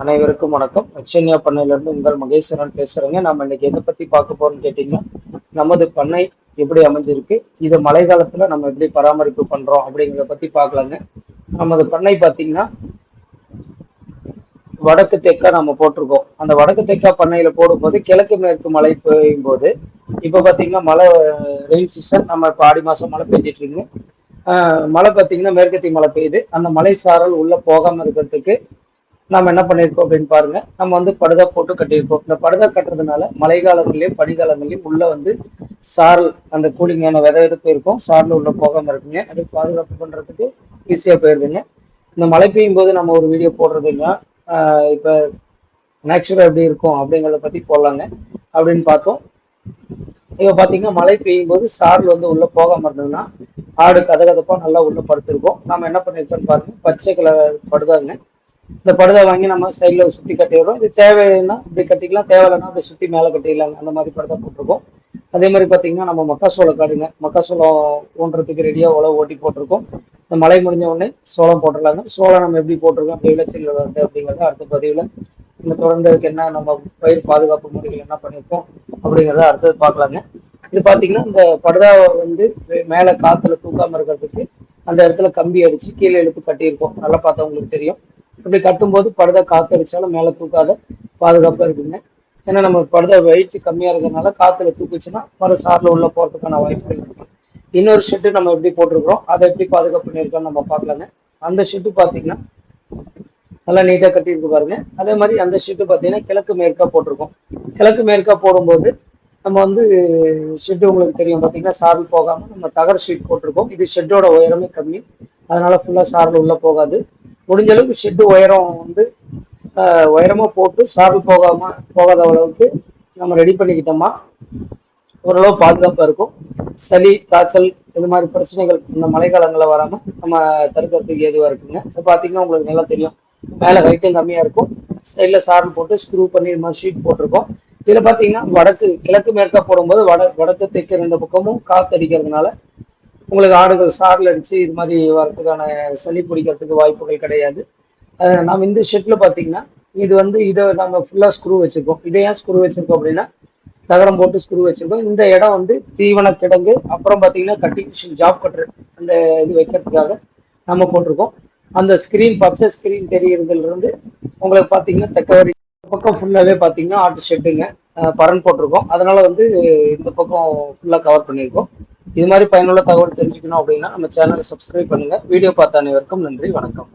அனைவருக்கும் வணக்கம். அக்ஷன்யா பண்ணையிலிருந்து உங்கள் மகேஸ்வரன் பேசுறேங்க. நம்ம இன்னைக்கு எதை பத்தி பார்க்க போறோம்னு கேட்டீங்கன்னா, நமது பண்ணை எப்படி அமைஞ்சிருக்கு, இது மழை காலத்துல நம்ம எப்படி பராமரிப்பு பண்றோம் அப்படிங்கிறத பத்தி பார்க்கலாங்க. நமது பண்ணை பார்த்தீங்கன்னா வடக்கு தெற்கா நம்ம போட்டிருக்கோம். அந்த வடக்கு தெற்கா பண்ணையில போடும்போது கிழக்கு மேற்கு மழை பெய்யும் போது இப்ப பாத்தீங்கன்னா மழை ரெயின் சீசன், நம்ம இப்போ ஆடி மாசம் மழை பெஞ்சிட்டு இருக்கு. மழை பார்த்தீங்கன்னா மேற்கத்திய மழை பெய்யுது. அந்த மழை சாரல் உள்ள போகாம இருக்கிறதுக்கு நம்ம என்ன பண்ணியிருக்கோம் அப்படின்னு பாருங்க. நம்ம வந்து படுதா போட்டு கட்டியிருக்கோம். இந்த படுதா கட்டுறதுனால மழை காலங்கள்லயும் பனிக்காலங்கள்லயும் உள்ள வந்து சாரல் அந்த கூலிங்கான விதை எடுப்பு இருக்கும், சாரல் உள்ள போகாம இருக்குங்க. அது பாதுகாப்பு பண்றதுக்கு ஈஸியா போயிருதுங்க. இந்த மழை பெய்யும் போது நம்ம ஒரு வீடியோ போடுறதுன்னா இப்ப நேச்சுரல் எப்படி இருக்கும் அப்படிங்கிறத பத்தி போடலாங்க. அப்படின்னு பார்த்தோம். இப்ப பாத்தீங்கன்னா மழை பெய்யும் போது சாரல் வந்து உள்ள போகாம இருந்ததுன்னா ஆடு கதகதப்பா நல்லா உள்ள படுத்திருக்கோம். நம்ம என்ன பண்ணிருக்கோம்னு பாருங்க, பச்சை கலர் படுதாங்க. இந்த படுதா வாங்கி நம்ம சைட்ல சுத்தி கட்டிடுறோம். இது தேவைன்னா இப்படி கட்டிக்கலாம், தேவையில்லைன்னா அப்படி சுத்தி மேல கட்டிடலாங்க. அந்த மாதிரி படுதா போட்டிருக்கோம். அதே மாதிரி பாத்தீங்கன்னா நம்ம மக்காசோளம் காடுங்க, மக்காசோளம் ஊன்றதுக்கு ரெடியா உழவு ஓட்டி போட்டிருக்கோம். இந்த மழை முடிஞ்ச உடனே சோளம் போட்டுடலாங்க. சோளம் நம்ம எப்படி போட்டிருக்கோம், அப்படி விளைச்சல் வருது அப்படிங்கிறத அடுத்த பதிவுல இந்த தொடர்ந்து என்ன நம்ம பயிர் பாதுகாப்பு முறைகள் என்ன பண்ணியிருக்கோம் அப்படிங்கிறத அடுத்தது பார்க்கலாங்க. இது பாத்தீங்கன்னா இந்த படுதாவை வந்து மேல காத்துல தூக்காம இருக்கிறதுக்கு அந்த இடத்துல கம்பி அடிச்சு கீழே இழுத்து கட்டியிருக்கோம். நல்லா பார்த்தா உங்களுக்கு தெரியும். இப்படி கட்டும்போது படுதா காத்து அடிச்சாலும் மேல தூக்காத பாதுகாப்பா இருக்குங்க. ஏன்னா நம்ம படுதா வெயிட் கம்மியா இருக்கிறதுனால காத்துல தூக்குச்சுன்னா மறு சார்ல உள்ள போறதுக்கான வாய்ப்புகள் இருக்கு. இன்னொரு ஷெட்டு நம்ம எப்படி போட்டிருக்கிறோம், அதை எப்படி பாதுகாப்பு பண்ணியிருக்கோம் நம்ம பார்க்கலாங்க. அந்த ஷெட்டு பாத்தீங்கன்னா நல்லா நீட்டா கட்டியிருக்கு பாருங்க. அதே மாதிரி அந்த ஷெட்டு பாத்தீங்கன்னா கிழக்கு மேற்கா போட்டிருக்கோம். கிழக்கு மேற்கா போடும்போது நம்ம வந்து ஷெட் உங்களுக்கு தெரியும் பாத்தீங்கன்னா சாரல் போகாம நம்ம தகர ஷீட் போட்டிருக்கோம். இது ஷெட்டோட உயரமே கம்மி, அதனால ஃபுல்லா சாரல் உள்ள போகாது. முடிஞ்ச அளவுக்கு ஷெட்டு உயரம் வந்து உயரமா போட்டு சாரல் போகாத அளவுக்கு நம்ம ரெடி பண்ணிக்கிட்டோமா ஓரளவு பாதுகாப்பா இருக்கும். சளி காய்ச்சல் இது மாதிரி பிரச்சனைகள் இந்த மழை காலங்களில் வராம நம்ம தடுக்கிறதுக்கு ஏதுவா இருக்குங்க. இப்போ பாத்தீங்கன்னா உங்களுக்கு நல்லா தெரியும், மேல ஹைட்டும் கம்மியா இருக்கும், சைட்ல சாரல் போட்டு ஸ்க்ரூ பண்ணி இது மாதிரி ஷீட் போட்டிருக்கோம். இதுல பாத்தீங்கன்னா கிழக்கு மேற்கா போடும்போது வடக்கு தெற்கு ரெண்டு பக்கமும் காத்து அடிக்கிறதுனால உங்களுக்கு ஆடுகள் சாரல் அடிச்சு இது மாதிரி வரதுக்கான சளி பிடிக்கிறதுக்கு வாய்ப்புகள் கிடையாது. நம்ம இந்த ஷெட்ல பாத்தீங்கன்னா இது வந்து இதை நாங்க ஃபுல்லா ஸ்க்ரூ வச்சிருக்கோம். இதை ஏன் ஸ்க்ரூ வச்சிருக்கோம் அப்படின்னா தகரம் போட்டு ஸ்க்ரூ வச்சிருக்கோம். இந்த இடம் வந்து தீவன கிடங்கு, அப்புறம் பாத்தீங்கன்னா கட்டிங் மிஷின் ஜாப் கட்டுற அந்த இது வைக்கிறதுக்காக நம்ம போட்டிருக்கோம். அந்த ஸ்கிரீன் பச்சை ஸ்கிரீன் தெரியறதுல இருந்து உங்களுக்கு பாத்தீங்கன்னா தெற்கவரி பக்கம் ஃபுல்லாவே பாத்தீங்கன்னா ஆட்டு ஷெட்டுங்க, பரன் போட்டிருக்கோம். அதனால வந்து இந்த பக்கம் ஃபுல்லா கவர் பண்ணியிருக்கோம். இது மாதிரி பயனுள்ள தகவல் தெரிஞ்சுக்கணும் அப்படின்னா நம்ம சேனலை சப்ஸ்கிரைப் பண்ணுங்க. வீடியோ பார்த்த அனைவருக்கும் நன்றி, வணக்கம்.